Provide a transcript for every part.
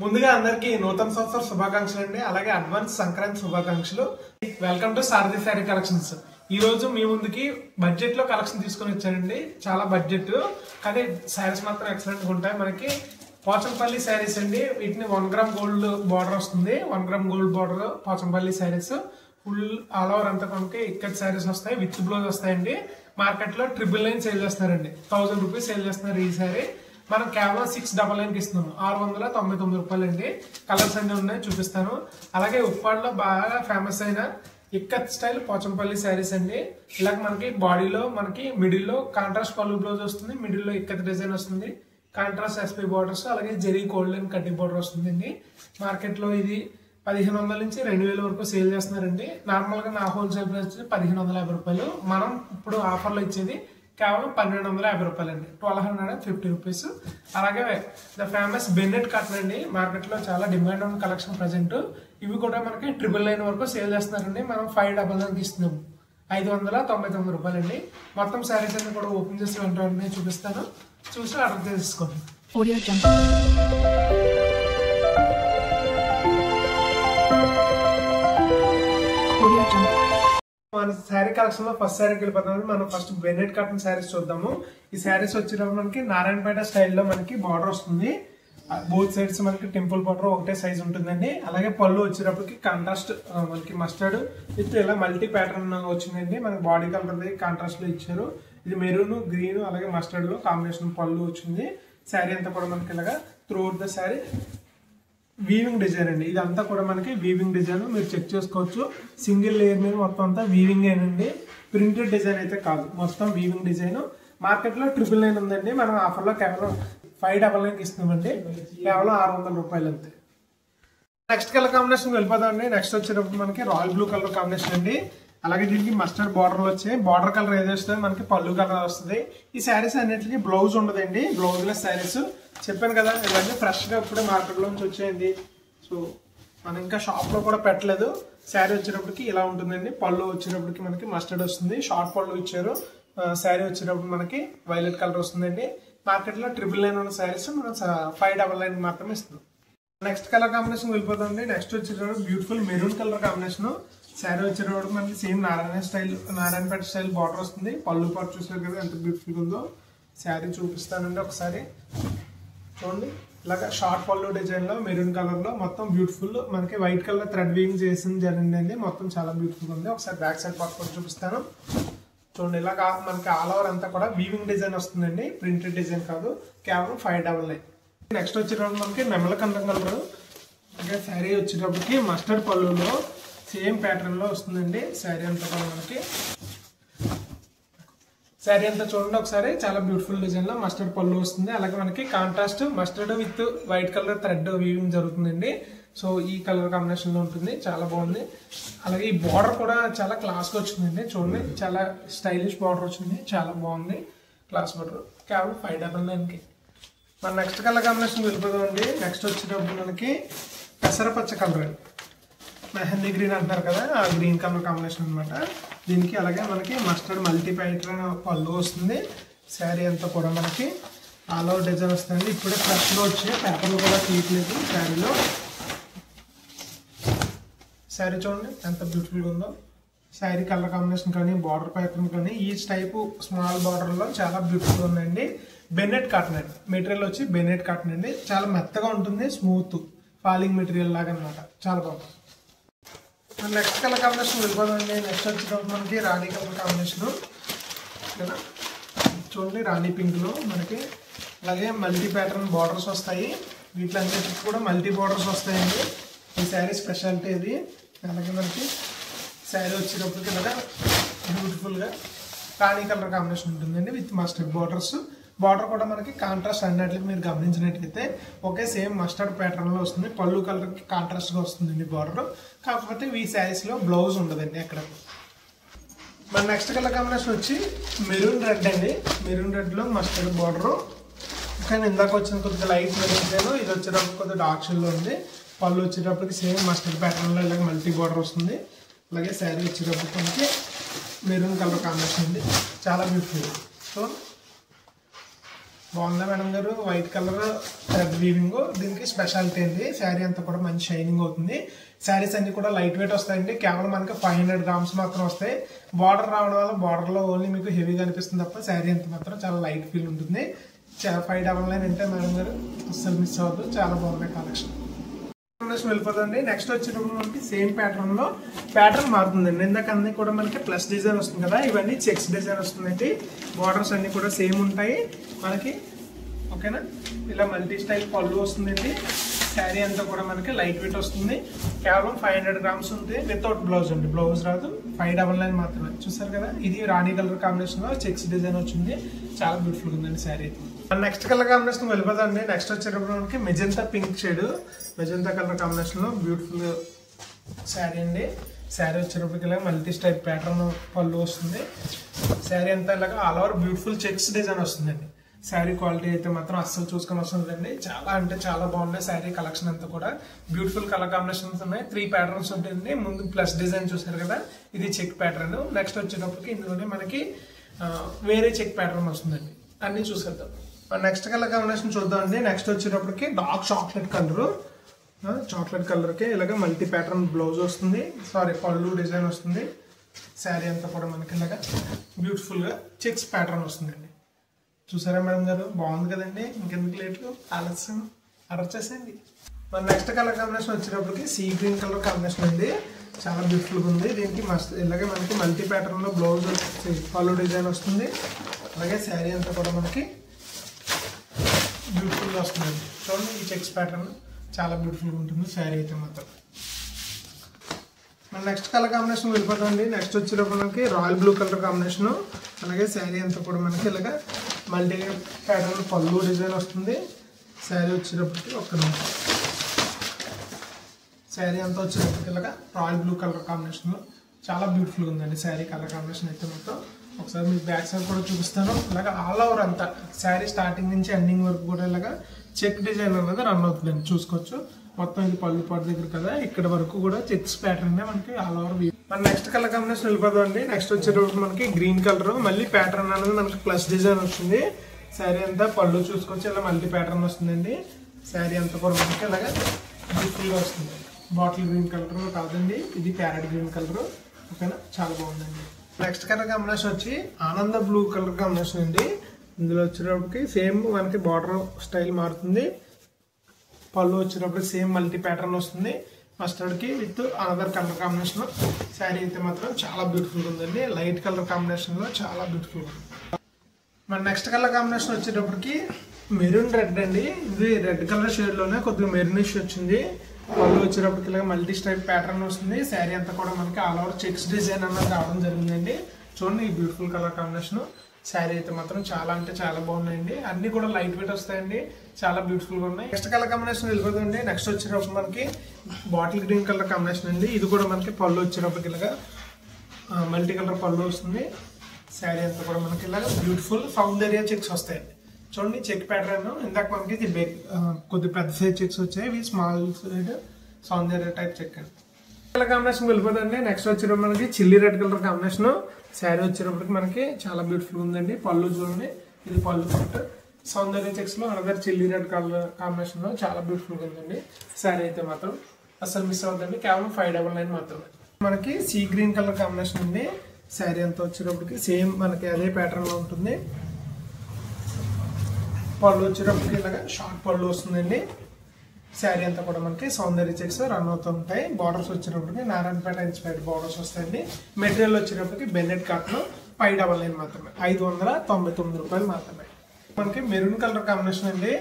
ముందుగా అందరికీ నూతన సంవత్సర శుభాకాంక్షలు అండి. అలాగే అడ్వాన్స్ సంక్రాంతి శుభాకాంక్షలు. Welcome to Sarathi sari collections. ఈ రోజు మీ ముందుకి బడ్జెట్ లో కలెక్షన్ తీసుకొని వచ్చానండి. చాలా బడ్జెట్ కానీ శారీస్ మాత్రం ఎక్సలెంట్ గా ఉంటాయి. మనకి పోచంపల్లి శారీస్ అండి. వీటిని 1 గ్రామ్ గోల్డ్ బార్డర్ వస్తుంది. 1 gram gold border Pochampally saris full all over అంతా మనకి ఇక్కత్ శారీస్ వస్తాయి. విత్ బ్లౌజ్ వస్తాయండి. మార్కెట్ లో 999 సేల్ చేస్తున్నారండి. 1000 రూపీస్ సేల్ చేస్తున్నారు ఈ శారీ. మనం కేవలం 699 ఇస్తున్నాము. 699 రూపాయలు అండి. కలర్స్ అన్ని ఉన్నాయి, చూపిస్తాను. అలాగే ఉప్పాడలో బాగా ఫేమస్ అయిన ఇక్కత్ స్టైల్ పోచంపల్లి శారీస్ అండి. ఇలాగ మనకి బాడీలో మనకి మిడిల్ లో కాంట్రాస్ట్ పళ్ళు బ్లౌజ్ వస్తుంది. మిడిల్ లో ఇక్కత్ డిజైన్ వస్తుంది. కాంట్రాస్ట్ ఎస్పీ బార్డర్స్ అలాగే జెరీ గోల్డెన్ కడ్డీ బార్డర్ వస్తుందండి. మార్కెట్ లో ఇది 1500 నుంచి 2000 వరకు సేల్ చేస్తున్నారండి. నార్మల్ గా నా హోల్సేల్ ప్రైస్ 1550 రూపాయలు. మనం ఇప్పుడు ఆఫర్లో ఇచ్చేది కేవలం 1250 రూపాయలు అండి. 1250 రూపీస్. అలాగే ద ఫేమస్ బెన్నెట్ కాటన్ అండి. మార్కెట్ లో చాలా డిమాండ్ ఉన్న కలెక్షన్ ప్రజెంట్. ఇవి కూడా మనకి 999 వరకు సేల్ చేస్తున్నారండి. మనం 599 ఇస్తున్నాము. 599 రూపాయలు అండి. మొత్తం శారీస్ అన్ని కూడా ఓపెన్ చేసి వెంటనే చూపిస్తాను. చూసి ఆర్డర్ చేసుకోండి. మన శారీ కలెక్షన్ లో ఫస్ట్ శారీకి వెళ్ళిపోతాం. మనం ఫస్ట్ బెన్నెట్ కాటన్ శారీస్ చూద్దాము. ఈ శారీస్ వచ్చేటప్పుడు మనకి నారాయణపేట స్టైల్లో మనకి బార్డర్ వస్తుంది. బోత్ సైడ్స్ మనకి టెంపుల్ బార్డర్ ఒకటే సైజ్ ఉంటుందండి. అలాగే పళ్ళు వచ్చేటప్పటికి కాంట్రాస్ట్ మనకి మస్టర్డ్ విత్ ఇలా మల్టీ ప్యాటర్న్ వచ్చిందండి. మనకి బాడీ కలర్ కాంట్రాస్ట్ లో ఇచ్చారు. ఇది మెరూన్, గ్రీన్ అలాగే మస్టర్డ్ లో కాంబినేషన్ పళ్ళు వచ్చింది. శారీ అంతా కూడా మనకి ఇలాగా through out the sari weaving design అండి. ఇదంతా కూడా మనకి వీవింగ్ డిజైన్ మీరు చెక్ చేసుకోవచ్చు. సింగిల్ లేయర్ మీద మొత్తం అంతా వీవింగ్ ఏనండి. ప్రింటెడ్ డిజైన్ అయితే కాదు, మొత్తం వీవింగ్ డిజైన్. మార్కెట్ లో 999 ఉందండి. మనం ఆఫర్ లో కేవలం 599 ఇస్తున్నామండి. కేవలం 600 రూపాయలు అంతే. నెక్స్ట్ కలర్ కాంబినేషన్ వెళ్ళిపోదామండి. నెక్స్ట్ వచ్చేటప్పుడు మనకి రాయల్ బ్లూ కలర్ కాంబినేషన్ అండి. అలాగే దీనికి మస్టర్డ్ బార్డర్ వచ్చాయి. బార్డర్ కలర్ ఏది వస్తుంది మనకి పళ్ళు కలర్ వస్తుంది. ఈ శారీస్ అన్నిటికీ బ్లౌజ్ ఉండదండి. బ్లౌజ్ లెస్ శారీస్ చెప్పాను కదా, ఇవన్నీ ఫ్రెష్ గా ఇప్పుడే మార్కెట్ లోంచి వచ్చేయండి. సో మనం ఇంకా షాప్ లో కూడా పెట్టలేదు. శారీ వచ్చేటప్పటికి ఇలా ఉంటుందండి. పళ్ళు వచ్చేటప్పటికి మనకి మస్టర్డ్ వస్తుంది. షార్ట్ పళ్ళు ఇచ్చారు. శారీ వచ్చేటప్పుడు మనకి వైలెట్ కలర్ వస్తుందండి. మార్కెట్ లో 999 ఉన్న శారీస్ మనం 599 మాత్రమే ఇస్తున్నాం. నెక్స్ట్ కలర్ కాంబినేషన్ వెళ్ళిపోతుంది. నెక్స్ట్ వచ్చేటప్పుడు beautiful maroon colour combination. Sari వచ్చేటప్పుడు మనకి సేమ్ నారాయణపేట స్టైల్ బార్డర్ వస్తుంది. పళ్ళు పాటు చూసారు కదా ఎంత బ్యూటిఫుల్ గా ఉందో. శారీ చూపిస్తానండి ఒకసారి చూడండి. ఇలాగా షార్ట్ పళ్ళు డిజైన్ లో మెరూన్ కలర్ లో మొత్తం బ్యూటిఫుల్ మనకి వైట్ కలర్ థ్రెడ్ వీవింగ్ చేసిన జరిగిందండి. మొత్తం చాలా బ్యూటిఫుల్ ఉంది. ఒకసారి బ్యాక్ సైడ్ పట్టుకొని చూపిస్తాను చూడండి. ఇలాగా మనకి ఆల్ ఓవర్ అంతా కూడా వీవింగ్ డిజైన్ వస్తుందండి. ప్రింటెడ్ డిజైన్ కాదు. కేవలం 599. నెక్స్ట్ వచ్చేటప్పుడు మనకి నెమల కందం కలర్. అలాగే శారీ వచ్చేటప్పటికి మస్టర్డ్ పళ్ళులో సేమ్ ప్యాటర్న్ లో వస్తుందండి. శారీ అంతా కూడా మనకి శారీ అంతా చూడండి ఒకసారి. చాలా బ్యూటిఫుల్ డిజైన్ లో మస్టర్డ్ పళ్ళు వస్తుంది. అలాగే మనకి contrast mustard with white colour thread weaving జరుగుతుందండి. సో ఈ కలర్ కాంబినేషన్ లో ఉంటుంది. చాలా బాగుంది. అలాగే ఈ బార్డర్ కూడా చాలా క్లాస్ గా వచ్చిందండి. చూడండి చాలా స్టైలిష్ బార్డర్ వచ్చింది. చాలా బాగుంది క్లాస్ బార్డర్. కేవలం 599కి. మన నెక్స్ట్ కలర్ కాంబినేషన్ వెళ్ళిపోదామండి. నెక్స్ట్ వచ్చేటప్పుడు మనకి పెసరపచ్చ కలర్ అండి. మెహందీ గ్రీన్ అంటారు కదా, ఆ గ్రీన్ కలర్ కాంబినేషన్ అనమాట. దీనికి అలాగే మనకి మస్టర్డ్ మల్టీ ప్యాటర్న్ పళ్ళు వస్తుంది. శారీ అంతా కూడా మనకి ఆల్ ఓవర్ డిజైన్ వస్తుంది. ఇప్పుడే ఫ్రెష్ లో వచ్చి పేపర్లు కూడా తీయట్లేదు శారీలో. శారీ చూడండి ఎంత బ్యూటిఫుల్ గా ఉందో. శారీ కలర్ కాంబినేషన్ కానీ బార్డర్ ప్యాటర్న్ కానీ ఈచ్ టైపు స్మాల్ బార్డర్ లో చాలా బ్యూటిఫుల్ ఉందండి. బెన్నెట్ కాటన్ అండి. మెటీరియల్ వచ్చి బెన్నెట్ కాటన్ అండి. చాలా మెత్తగా ఉంటుంది. స్మూత్ ఫాలింగ్ మెటీరియల్ లాగా అనమాట. చాలా బాగుంది. నెక్స్ట్ కలర్ కాంబినేషన్ వెళ్ళిపోదండి. నెక్స్ట్ వచ్చేటప్పుడు మనకి రాణి కలర్ కాంబినేషన్ కదా. చూడండి రాణి పింక్ లో మనకి అలాగే మల్టీ ప్యాటర్న్ బార్డర్స్ వస్తాయి. వీటిలన్నిటికి కూడా మల్టీ బార్డర్స్ వస్తాయండి. ఈ శారీ స్పెషాలిటీ ఇది. అలాగే మనకి శారీ వచ్చేటప్పటికి ఇలాగా బ్యూటిఫుల్ గా రాణి కలర్ కాంబినేషన్ ఉంటుందండి విత్ మస్టర్డ్ బార్డర్స్. బార్డర్ కూడా మనకి కాంట్రాస్ట్ అన్నట్లకి మీరు గమనించినట్లయితే ఒకే సేమ్ మస్టర్డ్ ప్యాటర్న్ లో వస్తుంది. పళ్ళు కలర్ కి కాంట్రాస్ట్ గా వస్తుందండి బార్డర్. కాకపోతే ఈ శారీస్ లో బ్లౌజ్ ఉండదండి ఎక్కడ. మన నెక్స్ట్ కలర్ కాంబినేషన్ వచ్చి మెరూన్ రెడ్ అండి. మెరూన్ రెడ్ లో మస్టర్డ్ బార్డర్. కానీ ఇందాక వచ్చిన కొద్దిగా లైట్ మెరూన్, ఇది వచ్చేటప్పుడు కొద్దిగా డార్క్ షేడ్ లో ఉంది. పళ్ళు వచ్చేటప్పటికి సేమ్ మస్టర్డ్ ప్యాటర్న్ లో ఇలాగ మల్టీ బార్డర్ వస్తుంది. అలాగే శారీ వచ్చేటప్పటికి మనకి మెరూన్ కలర్ కాంబినేషన్ ఉంది. చాలా బ్యూటిఫుల్. సో బాగుందా మేడం గారు? వైట్ కలర్ థ్రెడ్ వీవింగ్ దీనికి స్పెషాలిటీ అండి. శారీ అంతా కూడా మంచి షైనింగ్ అవుతుంది. శారీస్ అన్ని కూడా లైట్ వెయిట్ వస్తాయండి. కేవలం మనకి 500 గ్రామ్స్ మాత్రం వస్తాయి. బార్డర్ రావడం వల్ల బార్డర్ లో ఓన్లీ మీకు హెవీగా అనిపిస్తుంది తప్ప శారీ అంతా మాత్రం చాలా లైట్ ఫీల్ ఉంటుంది. 599 అంటే మేడం గారు అస్సలు మిస్ అవ్వద్దు. చాలా బాగుంది కలెక్షన్. వెళ్ళిపోతుంది. నెక్స్ట్ వచ్చేటప్పుడు మనకి సేమ్ ప్యాటర్న్ లో ప్యాటర్న్ మారుతుందండి. ఇందాక అన్ని కూడా మనకి ప్లస్ డిజైన్ వస్తుంది కదా, ఇవన్నీ చెక్స్ డిజైన్ వస్తుందండి. బార్డర్స్ అన్ని కూడా సేమ్ ఉంటాయి మనకి. ఓకేనా? ఇలా మల్టీ స్టైల్ పళ్ళు వస్తుందండి. శారీ అంతా కూడా మనకి లైట్ వెయిట్ వస్తుంది. కేవలం 500 గ్రామ్స్ ఉంది. వితౌట్ బ్లౌజ్ అండి, బ్లౌజ్ రాదు. 599 మాత్రమే. చూసారు కదా, ఇది రాణి కలర్ కాంబినేషన్ లో చెక్స్ డిజైన్ వచ్చింది. చాలా బ్యూటిఫుల్ ఉందండి శారీ. నెక్స్ట్ కలర్ కాంబినేషన్ వెళ్ళిపోదండి. నెక్స్ట్ వచ్చేటప్పుడు మనకి magenta pink shade, magenta colour combination లో బ్యూటిఫుల్ శారీ అండి. శారీ వచ్చేటప్పటికి ఇలా మల్టీ స్టైప్ ప్యాటర్న్ పళ్ళు వస్తుంది. శారీ అంతా ఇలాగా all over beautiful checks design వస్తుందండి. శారీ క్వాలిటీ అయితే మాత్రం అస్సలు చూసుకొని వస్తుందండి. చాలా అంటే చాలా బాగున్నాయి శారీ కలెక్షన్ అంతా కూడా. బ్యూటిఫుల్ కలర్ కాంబినేషన్స్ ఉన్నాయి. 3 ప్యాటర్న్స్ ఉంటుంది. ముందు ప్లస్ డిజైన్ చూసారు కదా, ఇది చెక్ ప్యాటర్న్. నెక్స్ట్ వచ్చేటప్పటికి ఇందులోనే మనకి వేరే చెక్ ప్యాటర్న్ వస్తుందండి. అన్ని చూసేద్దాం. నెక్స్ట్ కలర్ కాంబినేషన్ చూద్దామండి. నెక్స్ట్ వచ్చేటప్పటికి dark chocolate colour, chocolate colour కి ఇలాగ మల్టీ ప్యాటర్న్ బ్లౌజ్ వస్తుంది. పళ్ళు డిజైన్ వస్తుంది. శారీ అంతా కూడా మనకి ఇలాగా బ్యూటిఫుల్ గా చెక్స్ ప్యాటర్న్ వస్తుందండి. చూసారా మేడం గారు? బాగుంది కదండి. ఇంకెందుకు లేట్లు ఆలస్యం ఆర్డర్ చేసేయండి. మన నెక్స్ట్ కలర్ కాంబినేషన్ వచ్చేటప్పటికి సీ గ్రీన్ కలర్ కాంబినేషన్ అండి. చాలా బ్యూటిఫుల్ గా ఉంది. దీనికి ఇలాగే మనకి మల్టీ ప్యాటర్న్ లో బ్లౌజ్ పళ్ళు డిజైన్ వస్తుంది. అలాగే శారీ అంతా కూడా మనకి బ్యూటిఫుల్ గా వస్తుందండి. చూడండి, ఈ చెక్స్ ప్యాటర్న్ చాలా బ్యూటిఫుల్ గా ఉంటుంది శారీ అయితే మాత్రం. మన నెక్స్ట్ కలర్ కాంబినేషన్ వెళ్ళిపోతుంది. నెక్స్ట్ వచ్చేటప్పుడు మనకి రాయల్ బ్లూ కలర్ కాంబినేషన్. అలాగే శారీ అంతా కూడా మనకి ఇలాగా మల్టీ ప్యాటర్న్ పళ్ళు డిజైన్ వస్తుంది. శారీ వచ్చేటప్పటికి శారీ అంతా వచ్చేటప్పటికి ఇలాగా రాయల్ బ్లూ కలర్ కాంబినేషన్ లో చాలా బ్యూటిఫుల్ ఉందండి శారీ కలర్ కాంబినేషన్ అయితే మొత్తం. ఒకసారి మీకు బ్యాక్ సైడ్ కూడా చూపిస్తాను. ఇలాగా ఆల్ ఓవర్ అంతా శారీ స్టార్టింగ్ నుంచి ఎండింగ్ వరకు కూడా ఇలాగా చెక్ డిజైన్ అనేది రన్ అవుతుందండి. చూసుకోవచ్చు. మొత్తం ఇది పళ్ళు పాటు దగ్గర కదా, ఇక్కడ వరకు కూడా చెక్స్ ప్యాటర్న్ మనకి ఆల్ ఓవర్. మన నెక్స్ట్ కలర్ కాంబినేషన్ వెళ్ళిపోదండి. నెక్స్ట్ వచ్చేటప్పుడు మనకి గ్రీన్ కలర్ మళ్ళీ ప్యాటర్న్ అనేది మనకి ప్లస్ డిజైన్ వచ్చింది. శారీ అంతా పళ్ళు చూసుకోవచ్చు, ఇలా మల్టీ ప్యాటర్న్ వస్తుందండి. శారీ అంతా కూడా మనకి ఇలాగా బ్యూటిఫుల్ గా వస్తుంది. బాటిల్ గ్రీన్ కలర్ కాదండి, ఇది ప్యారెట్ గ్రీన్ కలర్. ఓకేనా? చాలా బాగుందండి. నెక్స్ట్ కలర్ కాంబినేషన్ వచ్చి ఆనంద బ్లూ కలర్ కాంబినేషన్ అండి. ఇందులో వచ్చేటప్పటికి సేమ్ మనకి బార్డర్ స్టైల్ మారుతుంది. పళ్ళు వచ్చేటప్పుడు సేమ్ మల్టీ ప్యాటర్న్ వస్తుంది. మస్టర్డ్ కి with another colour combination. Sari అయితే మాత్రం చాలా బ్యూటిఫుల్ ఉందండి. లైట్ కలర్ కాంబినేషన్ లో చాలా బ్యూటిఫుల్ ఉంది. మన నెక్స్ట్ కలర్ కాంబినేషన్ వచ్చేటప్పటికి మెరూన్ రెడ్ అండి. ఇది రెడ్ కలర్ షేడ్ లోనే కొద్దిగా మెరూనిష్ వచ్చింది. పళ్ళు వచ్చేటప్పటికి ఇలా మల్టీ స్టైప్ ప్యాటర్న్ వస్తుంది. శారీ అంతా కూడా మనకి ఆల్ ఓవర్ చెక్స్ డిజైన్ అన్నది రావడం జరిగిందండి. చూడండి, ఈ బ్యూటిఫుల్ కలర్ కాంబినేషన్. శారీ అయితే మాత్రం చాలా అంటే చాలా బాగున్నాయండి. అన్ని కూడా లైట్ వెయిట్ వస్తాయండి. చాలా బ్యూటిఫుల్ గా ఉన్నాయి. నెక్స్ట్ కలర్ కాంబినేషన్ వెళ్ళిపోతుంది. నెక్స్ట్ వచ్చేటప్పుడు మనకి బాటిల్ గ్రీన్ కలర్ కాంబినేషన్ అండి. ఇది కూడా మనకి పళ్ళు వచ్చేటప్పటికి ఇలాగా మల్టీ కలర్ పళ్ళు వస్తుంది. శారీ అంతా కూడా మనకి ఇలాగా బ్యూటిఫుల్ సౌందర్య చెక్స్ వస్తాయండి. చూడండి, చెక్ ప్యాటర్న్. ఇందాక మనకి కొద్ది పెద్ద సైజ్ చెక్స్ వచ్చాయి. ఇవి స్మాల్ సైడ్ సౌందర్య టైప్ చెక్ అండి. కలర్ కాంబినేషన్ వెళ్ళిపోతుంది. నెక్స్ట్ వచ్చేటప్పుడు మనకి chilli red colour combination. Sari వచ్చేటప్పటికి మనకి చాలా బ్యూటిఫుల్ ఉందండి. పళ్ళు చూడండి, ఇది పళ్ళు కట్. సౌందర్య చెక్స్ లో another chilli red colour combination లో చాలా బ్యూటిఫుల్ ఉందండి. శారీ అయితే మాత్రం అసలు మిస్ అవుతుందండి. కేవలం 599 మాత్రమే. మనకి సీ గ్రీన్ కలర్ కాంబినేషన్ ఉంది. శారీ అంతా వచ్చేటప్పటికి సేమ్ మనకి అదే ప్యాటర్న్ లో ఉంటుంది. పళ్ళు వచ్చేటప్పటికి ఇలాగా షార్ట్ పళ్ళు వస్తుందండి. శారీ అంతా కూడా మనకి సౌందర్య చెక్స్ రన్ అవుతూ ఉంటాయి. బార్డర్స్ వచ్చేటప్పటికి నారాయణపేట ఇన్స్పైర్డ్ బార్డర్స్ వస్తాయండి. మెటీరియల్ వచ్చేటప్పటికి బెన్నెట్ కాటన్ 599 మాత్రమే, 599 రూపాయలు మాత్రమే. మనకి మెరూన్ కలర్ కాంబినేషన్ అండి.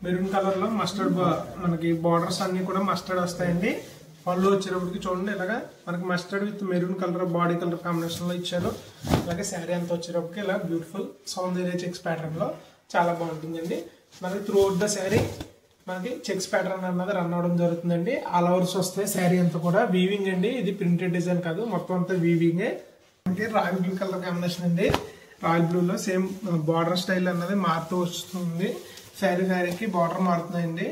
మెరూన్ కలర్ లో మస్టర్డ్ మనకి బార్డర్స్ అన్ని కూడా మస్టర్డ్ వస్తాయండి. పళ్ళు వచ్చేటప్పటికి చూడండి ఇలాగా మనకి mustard with maroon colour body colour combination లో ఇచ్చారు. అలాగే శారీ అంతా వచ్చేటప్పటికి ఇలా బ్యూటిఫుల్ సౌందర్య చెక్స్ ప్యాటర్న్ లో చాలా బాగుంటుందండి. మనకి త్రూ అవుట్ ద శారీ మనకి చెక్స్ ప్యాటర్న్ అన్నది రన్ అవడం జరుగుతుందండి. ఆల్ ఓవర్స్ వస్తాయి. శారీ అంతా కూడా వీవింగ్ అండి. ఇది ప్రింటెడ్ డిజైన్ కాదు, మొత్తం అంతా వీవింగే. మనకి రాయల్ బ్లూ కలర్ కాంబినేషన్ అండి. రాయల్ బ్లూ లో సేమ్ బార్డర్ స్టైల్ అన్నది మారుతూ వస్తుంది. శారీకి బార్డర్ మారుతున్నాయండి.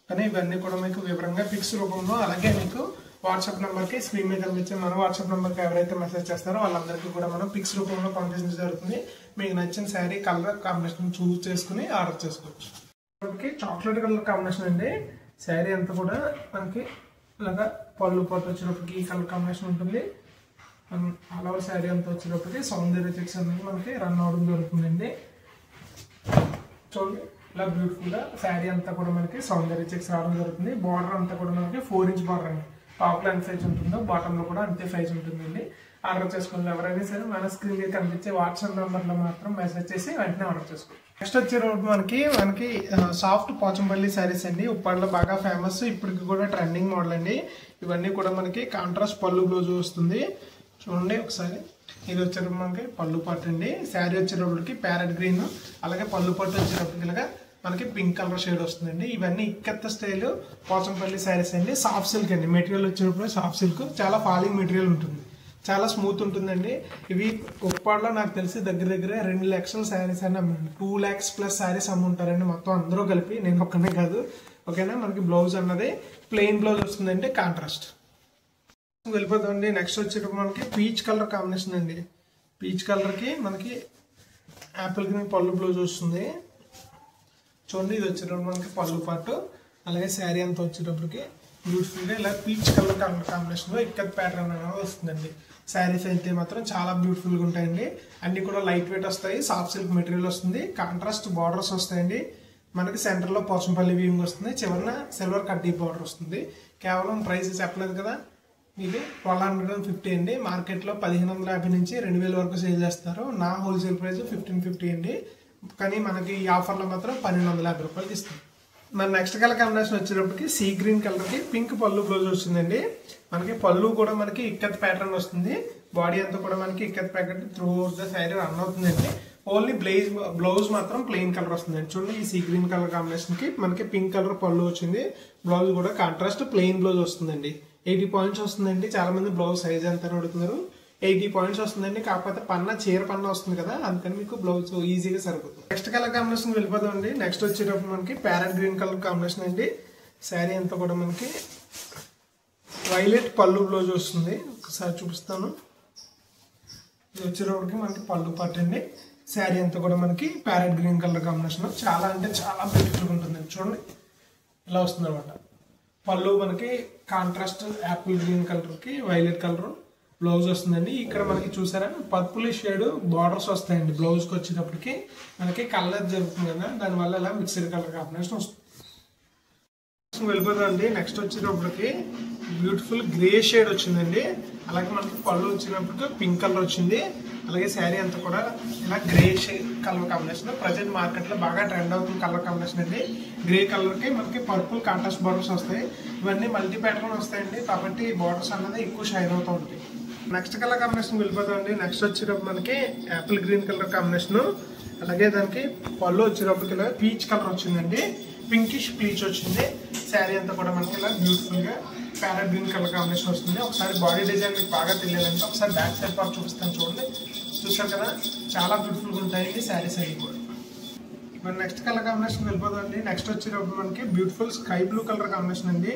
కానీ ఇవన్నీ కూడా మీకు వివరంగా పిక్స్ రూపంలో అలాగే మీకు వాట్సాప్ నెంబర్కి స్క్రీన్ మీద కనిపించే మన వాట్సాప్ నెంబర్కి ఎవరైతే మెసేజ్ చేస్తారో వాళ్ళందరికీ కూడా మనం పిక్స్ రూపంలో పంపించడం జరుగుతుంది. మీకు నచ్చిన శారీ కలర్ కాంబినేషన్ చూస్ చేసుకుని ఆర్డర్ చేసుకోవచ్చు. మనకి చాక్లెట్ కలర్ కాంబినేషన్ అండి. శారీ అంతా కూడా మనకి ఇలాగా పళ్ళు పట్టు వచ్చేటప్పటికి ఈ కలర్ కాంబినేషన్ ఉంటుంది. ఆల్ ఓవర్ శారీ అంతా వచ్చేటప్పటికి సౌందర్య చెక్స్ అనేది మనకి రన్ అవడం జరుగుతుందండి. చూడండి ఇలా బ్యూటిఫుల్ గా శారీ అంతా కూడా మనకి సౌందర్య చెక్స్ రావడం జరుగుతుంది. బార్డర్ అంతా కూడా మనకి 4 ఇంచ్ బార్డర్ అండి. టాప్ లో ఎంత సైజ్ ఉంటుందో బాటమ్ లో కూడా అంతే సైజ్ ఉంటుందండి. ఆర్డర్ చేసుకుని ఎవరైనా సరే మన స్క్రీన్ మీద కనిపించే వాట్సాప్ నెంబర్ లో మాత్రం మెసేజ్ చేసి వెంటనే ఆర్డర్ చేసుకోండి. నెక్స్ట్ వచ్చేటప్పుడు మనకి సాఫ్ట్ పోచంపల్లి శారీస్ అండి. ఉప్పాడలో బాగా ఫేమస్, ఇప్పటికి కూడా ట్రెండింగ్ మోడల్ అండి. ఇవన్నీ కూడా మనకి కాంట్రాస్ట్ పళ్ళు బ్లౌజ్ వస్తుంది. చూడండి ఒకసారి, ఇది వచ్చేటప్పుడు మనకి పళ్ళు పట్టు అండి. శారీ వచ్చేటప్పటికి ప్యారెట్ గ్రీన్, అలాగే పళ్ళు పట్టు వచ్చేటప్పటికి ఇలాగా మనకి పింక్ కలర్ షేడ్ వస్తుందండి. ఇవన్నీ ఇక్కత్త స్టైల్ పోచంపల్లి శారీస్ అండి. సాఫ్ట్ సిల్క్ అండి. మెటీరియల్ వచ్చేటప్పుడు సాఫ్ట్ సిల్క్, చాలా ఫాలింగ్ మెటీరియల్ ఉంటుంది, చాలా స్మూత్ ఉంటుందండి. ఇవి ఉప్పాడలో నాకు తెలిసి దగ్గర 2 లక్షల శారీస్ అని అమ్మండి. 2 lakhs ప్లస్ శారీస్ అమ్ముంటారండి మొత్తం అందరూ కలిపి, నేను ఒక్కనే కాదు. ఓకేనా. మనకి బ్లౌజ్ అన్నది ప్లెయిన్ బ్లౌజ్ వస్తుందండి, కాంట్రాస్ట్. వెళ్ళిపోతామండి. నెక్స్ట్ వచ్చేటప్పుడు మనకి పీచ్ కలర్ కాంబినేషన్ అండి. పీచ్ కలర్ కి మనకి యాపిల్ గ్రీన్ పళ్ళు బ్లౌజ్ వస్తుంది. చూడండి, ఇది వచ్చేటప్పుడు మనకి పళ్ళు పాటు, అలాగే శారీ అంతా వచ్చేటప్పటికి బ్యూటిఫుల్ గా ఇలా పీచ్ కలర్ కాంబినేషన్ లో ఇక్కత్ ప్యాటర్న్ అనేది వస్తుందండి. శారీస్ అయితే మాత్రం చాలా బ్యూటిఫుల్ గా ఉంటాయండి. అన్ని కూడా లైట్ వెయిట్ వస్తాయి, సాఫ్ట్ సిల్క్ మెటీరియల్ వస్తుంది, కాంట్రాస్ట్ బార్డర్స్ వస్తాయండి. మనకి సెంటర్ లో పోచంపల్లి వీవింగ్ వస్తుంది, చివరిన సిల్వర్ కడ్డీ బార్డర్ వస్తుంది. కేవలం ప్రైస్ చెప్పలేదు కదా, ఇది 1250 అండి. మార్కెట్లో 1550 నుంచి 2000 వరకు సేల్ చేస్తారు. నా హోల్సేల్ ప్రైస్ 1550 అండి. కానీ మనకి ఈ ఆఫర్లో మాత్రం 1250 రూపాయలకి ఇస్తాం. మన నెక్స్ట్ కలర్ కాంబినేషన్ వచ్చేటప్పటికి సీ గ్రీన్ కలర్ కి పింక్ పళ్ళు బ్లౌజ్ వస్తుందండి. మనకి పళ్ళు కూడా మనకి ఇక్కత్ ప్యాటర్న్ వస్తుంది. బాడీ అంతా కూడా మనకి ikat packet through the sari run అవుతుందండి. ఓన్లీ బ్లౌజ్ మాత్రం ప్లెయిన్ కలర్ వస్తుందండి. చూడండి, ఈ సీ గ్రీన్ కలర్ కాంబినేషన్ కి మనకి పింక్ కలర్ పళ్ళు వచ్చింది. బ్లౌజ్ కూడా కాంట్రాస్ట్ ప్లెయిన్ బ్లౌజ్ వస్తుందండి. 80 పాయింట్స్ వస్తుందండి. చాలా మంది బ్లౌజ్ సైజ్ ఎంత అడుగుతున్నారు. 80 పాయింట్స్ వస్తుందండి. కాకపోతే చీర పన్న వస్తుంది కదా, అందుకని మీకు బ్లౌజ్ ఈజీగా సరిపోతుంది. నెక్స్ట్ కలర్ కాంబినేషన్ వెళ్ళిపోతామండి. నెక్స్ట్ వచ్చేటప్పుడు మనకి ప్యారెట్ గ్రీన్ కలర్ కాంబినేషన్ అండి. శారీ అంతా కూడా మనకి వైలెట్ పళ్ళు బ్లౌజ్ వస్తుంది. ఒకసారి చూపిస్తాను. ఇది వచ్చేటప్పటికి మనకి పళ్ళు పట్టండి. శారీ అంతా కూడా మనకి ప్యారెట్ గ్రీన్ కలర్ కాంబినేషన్ చాలా అంటే చాలా బ్యూటిఫుల్ గా ఉంటుందండి. చూడండి, ఇలా వస్తుంది అనమాట. పళ్ళు మనకి కాంట్రాస్ట్ యాపిల్ గ్రీన్ కలర్ కి వైలెట్ కలర్ బ్లౌజ్ వస్తుందండి. ఇక్కడ మనకి చూసారా పర్పుల్ షేడ్ బార్డర్స్ వస్తాయండి. బ్లౌజ్ కి వచ్చేటప్పటికి మనకి కలర్ జరుగుతుంది కదా, దానివల్ల ఇలా మిక్స్డ్ కలర్ కాంబినేషన్ వస్తుంది. వెళ్ళిపోతుందండి. నెక్స్ట్ వచ్చేటప్పటికి బ్యూటిఫుల్ గ్రే షేడ్ వచ్చిందండి. అలాగే మనకి పళ్ళు వచ్చినప్పటికి పింక్ కలర్ వచ్చింది. అలాగే శారీ అంతా కూడా ఇలా grey colour combination present market లో బాగా ట్రెండ్ అవుతుంది కలర్ కాంబినేషన్ అండి. గ్రే కలర్ కి మనకి పర్పుల్ కాంట్రాస్ట్ బార్డర్స్ వస్తాయి. ఇవన్నీ మల్టీ ప్యాటర్న్ వస్తాయండి, కాబట్టి బార్డర్స్ అన్నది ఎక్కువ షైన్ అవుతూ ఉంటాయి. నెక్స్ట్ కలర్ కాంబినేషన్ వెళ్ళిపోతామండి. నెక్స్ట్ వచ్చేటప్పుడు మనకి యాపిల్ గ్రీన్ కలర్ కాంబినేషన్, అలాగే దానికి పళ్ళు వచ్చేటప్పటికి ఇలా పీచ్ కలర్ వచ్చిందండి. పింకిష్ పీచ్ వచ్చింది. శారీ అంతా కూడా మనకి ఇలా బ్యూటిఫుల్ గా ప్యారెట్ గ్రీన్ కలర్ కాంబినేషన్ వస్తుంది. ఒకసారి బాడీ డిజైన్ మీకు బాగా తెలియాలంటే ఒకసారి బ్యాక్ సైడ్ పార్ట్ చూపిస్తాను. చూడండి, చూసారు కదా, చాలా బ్యూటిఫుల్ గా ఉంటాయండి శారీస్ అవి కూడా. మరి నెక్స్ట్ కలర్ కాంబినేషన్ వెళ్ళిపోతుందండి. నెక్స్ట్ వచ్చేటప్పుడు మనకి beautiful sky blue colour combination అండి.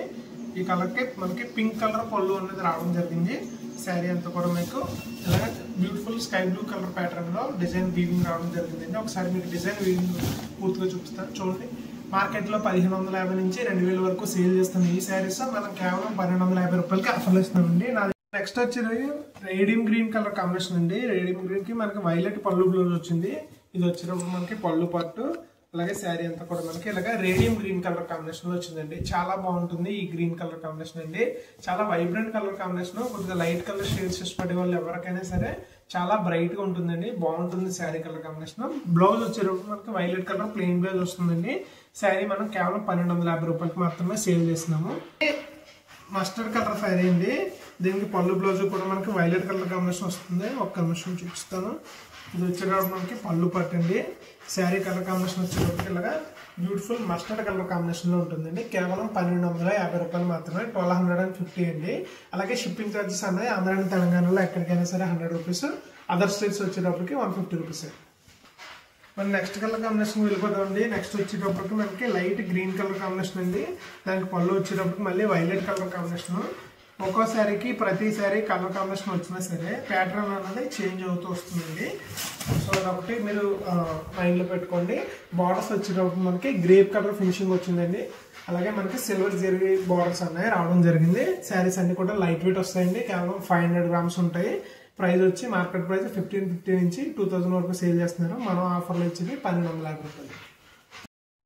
ఈ కలర్ కి మనకి పింక్ కలర్ పళ్ళు అనేది రావడం జరిగింది. శారీ అంతా కూడా మీకు ఇలా beautiful sky blue colour pattern లో డిజైన్ వీవింగ్ రావడం జరిగిందండి. ఒకసారి మీకు డిజైన్ వీవింగ్ పూర్తిగా చూపిస్తాను. చూడండి, మార్కెట్ లో 1550 నుంచి 2000 వరకు సేల్ చేస్తాం. ఈ శారీస్ మనం కేవలం 1250 రూపాయలకి ఆఫర్లు ఇస్తామండి. నెక్స్ట్ వచ్చేది రేడియం గ్రీన్ కలర్ కాంబినేషన్ అండి. రేడియం గ్రీన్ కి మనకి వైలెట్ పళ్ళు బ్లౌజ్ వచ్చింది. ఇది వచ్చినప్పుడు మనకి పళ్ళు పట్టు, అలాగే శారీ అంతా కూడా మనకి ఇలాగ రేడియం గ్రీన్ కలర్ కాంబినేషన్ లో వచ్చిందండి. చాలా బాగుంటుంది ఈ గ్రీన్ కలర్ కాంబినేషన్ అండి. చాలా వైబ్రెంట్ కలర్ కాంబినేషన్. కొద్దిగా లైట్ కలర్ షేడ్స్ ఇష్టపడే వాళ్ళు ఎవరికైనా సరే చాలా బ్రైట్ గా ఉంటుందండి. బాగుంటుంది శారీ కలర్ కాంబినేషన్. బ్లౌజ్ వచ్చేటప్పుడు మనకి వైలెట్ కలర్ ప్లెయిన్ బ్లౌజ్ వస్తుందండి. శారీ మనం కేవలం 1250 రూపాయలకి మాత్రమే సేల్ చేస్తున్నాము. మస్టర్డ్ కలర్ శారీ అండి. దీనికి పళ్ళు బ్లౌజ్ కూడా మనకి వైలెట్ కలర్ కాంబినేషన్ వస్తుంది. ఒక్క నిమిషం చూపిస్తాను. ఇది వచ్చేటప్పుడు మనకి పళ్ళు పట్టండి. శారీ కలర్ కాంబినేషన్ వచ్చేటప్పటికి ఇలాగా బ్యూటిఫుల్ మస్టర్డ్ కలర్ కాంబినేషన్ లో ఉంటుందండి. కేవలం 1250 రూపాయలు మాత్రమే, 1250 అండి. అలాగే షిప్పింగ్ ఛార్జెస్ అనేది ఆంధ్ర అండ్ తెలంగాణలో ఎక్కడికైనా సరే 100 రూపీస్, అదర్ స్టేట్స్ వచ్చేటప్పటికి 150 రూపీస్. మరి నెక్స్ట్ కలర్ కాంబినేషన్ వెళ్ళిపోతామండి. నెక్స్ట్ వచ్చేటప్పటికి మనకి లైట్ గ్రీన్ కలర్ కాంబినేషన్ అండి. దానికి పళ్ళు వచ్చేటప్పటికి మళ్ళీ వైలెట్ కలర్ కాంబినేషన్. ఒక్కో శారీకి ప్రతి శారీ కలర్ కాంబినేషన్ వచ్చినా సరే ప్యాటర్న్ అనేది చేంజ్ అవుతూ వస్తుందండి. సో అదొకటి మీరు మైండ్లో పెట్టుకోండి. బార్డర్స్ వచ్చేటప్పుడు మనకి గ్రేప్ కలర్ ఫినిషింగ్ వచ్చిందండి. అలాగే మనకి సిల్వర్ జెరీ బార్డర్స్ అన్నాయి రావడం జరిగింది. శారీస్ అన్ని కూడా లైట్ వెయిట్ వస్తాయండి. కేవలం 500 grams ఉంటాయి. ప్రైస్ వచ్చి మార్కెట్ ప్రైస్ 1550 నుంచి 2000 వరకు సేల్ చేస్తున్నారు. మనం ఆఫర్లో ఇచ్చింది 1250 రూపాయలు.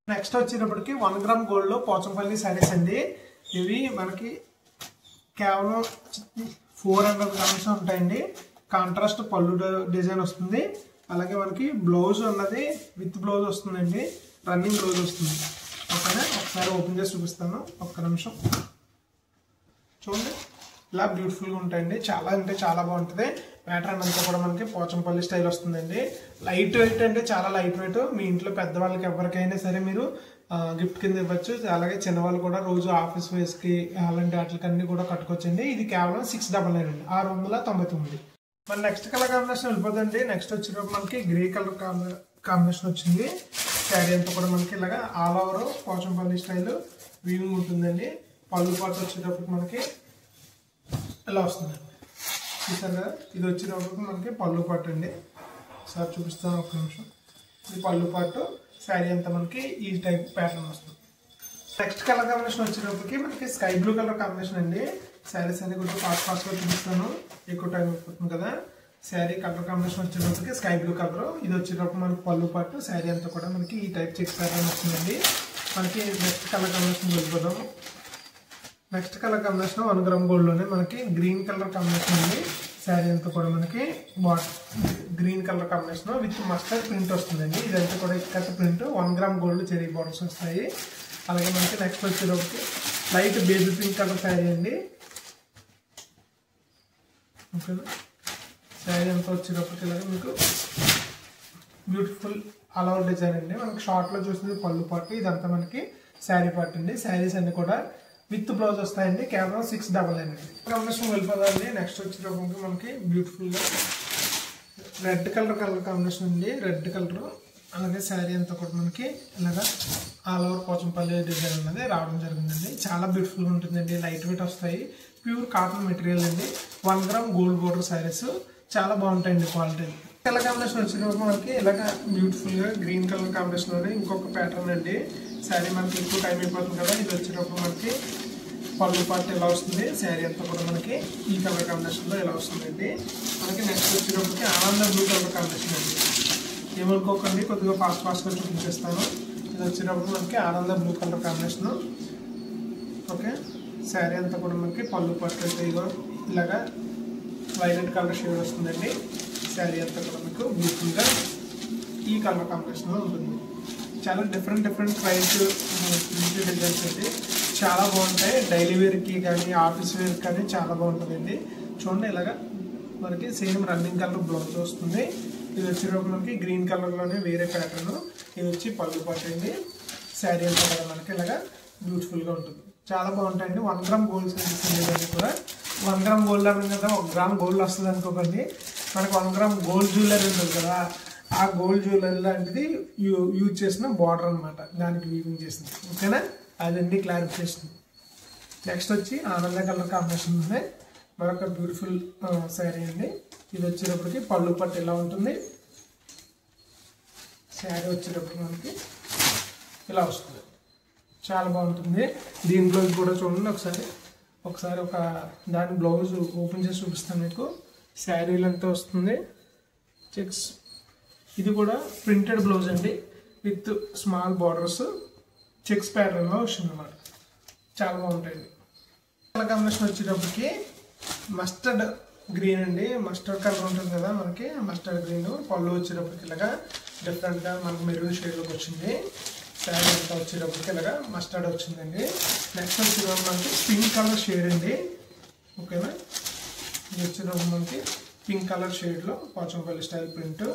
నెక్స్ట్ వచ్చేటప్పటికి 1 gram గోల్డ్ లో పోచంపల్లి శారీస్ అండి. ఇవి మనకి కేవలం 400 grams ఉంటాయండి. కాంట్రాస్ట్ పళ్ళు డిజైన్ వస్తుంది. అలాగే మనకి బ్లౌజ్ ఉన్నది విత్ బ్లౌజ్ వస్తుందండి. రన్నింగ్ బ్లౌజ్ వస్తుంది. ఓకేనా, ఒకసారి ఓపెన్ చేసి చూపిస్తాను. ఒక్క నిమిషం చూడండి. ఇలా బ్యూటిఫుల్గా ఉంటాయండి. చాలా అంటే చాలా బాగుంటుంది. ప్యాటర్న్ అంతా కూడా మనకి పోచంపల్లి స్టైల్ వస్తుందండి. లైట్ వెయిట్ అంటే చాలా లైట్ వెయిట్. మీ ఇంట్లో పెద్దవాళ్ళకి ఎవరికైనా సరే మీరు గిఫ్ట్ కింద ఇవ్వచ్చు. అలాగే చిన్నవాళ్ళు కూడా రోజు ఆఫీస్ వేస్కి అలాంటి వాటికన్నీ కూడా కట్టుకోవచ్చండి. ఇది కేవలం 699 అండి, 699. మన నెక్స్ట్ కలర్ కాంబినేషన్ వెళ్ళిపోతుంది. నెక్స్ట్ వచ్చేటప్పుడు మనకి గ్రే కలర్ కాంబినేషన్ వచ్చింది. శారీ అంతా కూడా మనకి ఇలాగా all over Pochampally style weaving ఉంటుందండి. పళ్ళు పాటు వచ్చేటప్పుడు మనకి ఇలా వస్తుందండి. చూసారు కదా, ఇది వచ్చేటప్పుడు మనకి పళ్ళు పాటు అండి. ఒకసారి చూపిస్తాను, ఒక్క నిమిషం. ఇది పళ్ళు పాటు. శారీ అంతా మనకి ఈ టైప్ ప్యాటర్న్ వస్తుంది. నెక్స్ట్ కలర్ కాంబినేషన్ వచ్చేటప్పటికి మనకి స్కై బ్లూ కలర్ కాంబినేషన్ అండి. శారీస్ అన్ని కూడా ఫాస్ట్గా చూపిస్తాను, ఎక్కువ టైం అయిపోతుంది కదా. శారీ కలర్ కాంబినేషన్ వచ్చేటప్పటికి స్కై బ్లూ కలర్. ఇది వచ్చేటప్పుడు మనకి పళ్ళు పాటు. శారీ అంతా కూడా మనకి ఈ టైప్ చెక్స్ ప్యాటర్న్ వస్తుందండి. మనకి నెక్స్ట్ కలర్ కాంబినేషన్ వెళ్ళిపోదాం. Next colour combination 1 gram gold లోనే మనకి గ్రీన్ కలర్ కాంబినేషన్ ఉంది. శారీ అంతా కూడా మనకి green colour combination with mustard print వస్తుందండి. ఇదంతా కూడా ikat print. 1 gram gold zari borders వస్తాయి. అలాగే మనకి నెక్స్ట్ వచ్చేటప్పటికి light baby pink colour sari అండి. ఓకేనా, శారీ అంతా వచ్చేటప్పటికి ఇలాగే మీకు బ్యూటిఫుల్ ఆల్ ఓవర్ డిజైన్ అండి. మనకి షార్ట్ లో చూసింది పళ్ళు పాటు. ఇదంతా మనకి శారీ పార్ట్ అండి. శారీస్ అన్ని కూడా విత్ బ్లౌజ్ వస్తాయండి. కేవలం 699 అండి. కాంబినేషన్ వెళ్ళిపోదండి. నెక్స్ట్ వచ్చేటప్పటికి మనకి బ్యూటిఫుల్ గా రెడ్ కలర్ కాంబినేషన్ అండి. Red colour. అలాగే శారీ అంతా కూడా మనకి ఇలాగా ఆల్ ఓవర్ పోచంపల్లి డిజైన్ అనేది రావడం జరిగిందండి. చాలా బ్యూటిఫుల్ గా ఉంటుందండి. లైట్ వెయిట్ వస్తాయి. ప్యూర్ కాటన్ మెటీరియల్ అండి. 1 gram గోల్డ్ బోర్డర్ శారీస్ చాలా బాగుంటాయండి క్వాలిటీ. కలర్ కాంబినేషన్ వచ్చినప్పుడు మనకి ఇలాగ బ్యూటిఫుల్ గా గ్రీన్ కలర్ కాంబినేషన్ అనేది ఇంకొక ప్యాటర్న్ అండి. శారీ మనకి ఎక్కువ టైం అయిపోతుంది కదా. ఇది వచ్చేటప్పుడు మనకి పళ్ళు పార్ట్ ఇలా వస్తుంది. శారీ అంతా కూడా మనకి ఈ కలర్ కాంబినేషన్ లో ఇలా వస్తుందండి. మనకి నెక్స్ట్ వచ్చేటప్పటికి ఆనంద బ్లూ కలర్ కాంబినేషన్ అండి. ఏమనుకోకండి, కొద్దిగా ఫాస్ట్ గా చూపించేస్తాను. ఇది వచ్చేటప్పుడు మనకి ఆనంద blue colour combination. Okay, sari అంతా కూడా మనకి పళ్ళు పార్ట్ అయితే ఇలాగా వైలెట్ కలర్ షేడ్ వస్తుందండి. శారీ అంతా కూడా మీకు బ్యూటిఫుల్ గా ఈ కలర్ కాంబినేషన్ లో ఉంటుంది. చాలా డిఫరెంట్ ప్రైస్ డిజైన్స్ అండి. చాలా బాగుంటాయి. డైలీ వేర్కి కానీ ఆఫీస్ వేర్ కానీ చాలా బాగుంటుందండి. చూడండి, ఇలాగా మనకి సేమ్ రన్నింగ్ కలర్ బ్లౌజ్ వస్తుంది. ఇది వచ్చేటప్పుడు మనకి గ్రీన్ కలర్ లోనే వేరే ప్యాటర్న్. ఇది వచ్చి పళ్ళు పాటు అండి. శారీ అంతా కూడా మనకి ఇలాగా బ్యూటిఫుల్ గా ఉంటుంది. చాలా బాగుంటాయండి. 1 gram గోల్డ్ అనేది కూడా 1 gram గోల్డ్ అన్నది కదా, 1 gram గోల్డ్ వస్తుంది అనుకోకండి. మనకి 1 gram గోల్డ్ జ్యువెలరీ ఉంటుంది కదా, ఆ గోల్డ్ జ్యువెలరీ లాంటిది యూజ్ చేసిన బార్డర్ అనమాట, దానికి వీవింగ్ చేసింది. ఓకేనా, అదండి క్లారిఫికేషన్. నెక్స్ట్ వచ్చి ఆనంద కలర్ కాంబినేషన్ ఉంది. మరొక బ్యూటిఫుల్ శారీ అండి. ఇది వచ్చేటప్పటికి పళ్ళు పట్టు ఇలా ఉంటుంది. శారీ వచ్చేటప్పుడు మనకి ఇలా వస్తుంది. చాలా బాగుంటుంది. దీని బ్లౌజ్ కూడా చూడండి ఒకసారి ఒక దాని బ్లౌజ్ ఓపెన్ చేసి చూపిస్తాను మీకు. శారీలు అంతా వస్తుంది చెక్స్. ఇది కూడా ప్రింటెడ్ బ్లౌజ్ అండి విత్ స్మాల్ బార్డర్స్ చెక్స్ ప్యాటర్న్లో వస్తుంది అన్నమాట. చాలా బాగుంటాయండి. కలర్ కాంబినేషన్ వచ్చేటప్పటికి మస్టర్డ్ గ్రీన్ అండి. మస్టర్డ్ కలర్ ఉంటుంది కదా మనకి, మస్టర్డ్ గ్రీన్. పళ్ళు వచ్చేటప్పటికి ఇలాగా డిఫరెంట్గా మనకి మెరూన్ షేడ్లోకి వచ్చింది. శారీ అంతా వచ్చేటప్పటికి ఇలాగా మస్టర్డ్ వచ్చిందండి. నెక్స్ట్ వచ్చేటప్పుడు మనకి పింక్ కలర్ షేడ్ అండి. ఓకేనా, ఇది వచ్చేటప్పుడు మనకి పింక్ కలర్ షేడ్లో పోచంపల్లి స్టైల్ ప్రింట్.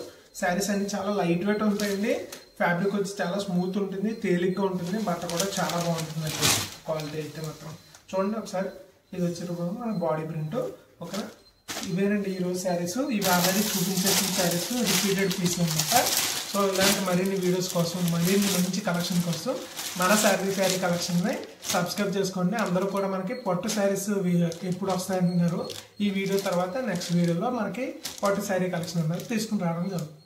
శారీస్ అన్ని చాలా లైట్ వెయిట్ ఉంటాయండి. ఫ్యాబ్రిక్ వచ్చి చాలా స్మూత్ ఉంటుంది, తేలిగ్గా ఉంటుంది. బట్ట కూడా చాలా బాగుంటుందండి క్వాలిటీ అయితే మాత్రం. చూడండి ఒకసారి. ఇది వచ్చేటప్పుడు మన బాడీ ప్రింట్. ఓకేనా, ఇవేనండి ఈరోజు శారీస్. ఇవి ఆల్రెడీ చూపించేసిన శారీస్ రిపీటెడ్ పీస్ అనమాట. సో ఇలాంటి మరిన్ని వీడియోస్ కోసం మరిన్ని మంచి కలెక్షన్ కోసం మన శారీ కలెక్షన్ని సబ్స్క్రైబ్ చేసుకోండి. అందరూ కూడా మనకి పట్టు శారీస్ ఎప్పుడు వస్తాయంటున్నారు. ఈ వీడియో తర్వాత నెక్స్ట్ వీడియోలో మనకి పట్టు శారీ కలెక్షన్ అనేది తీసుకుని రావడం జరుగుతుంది.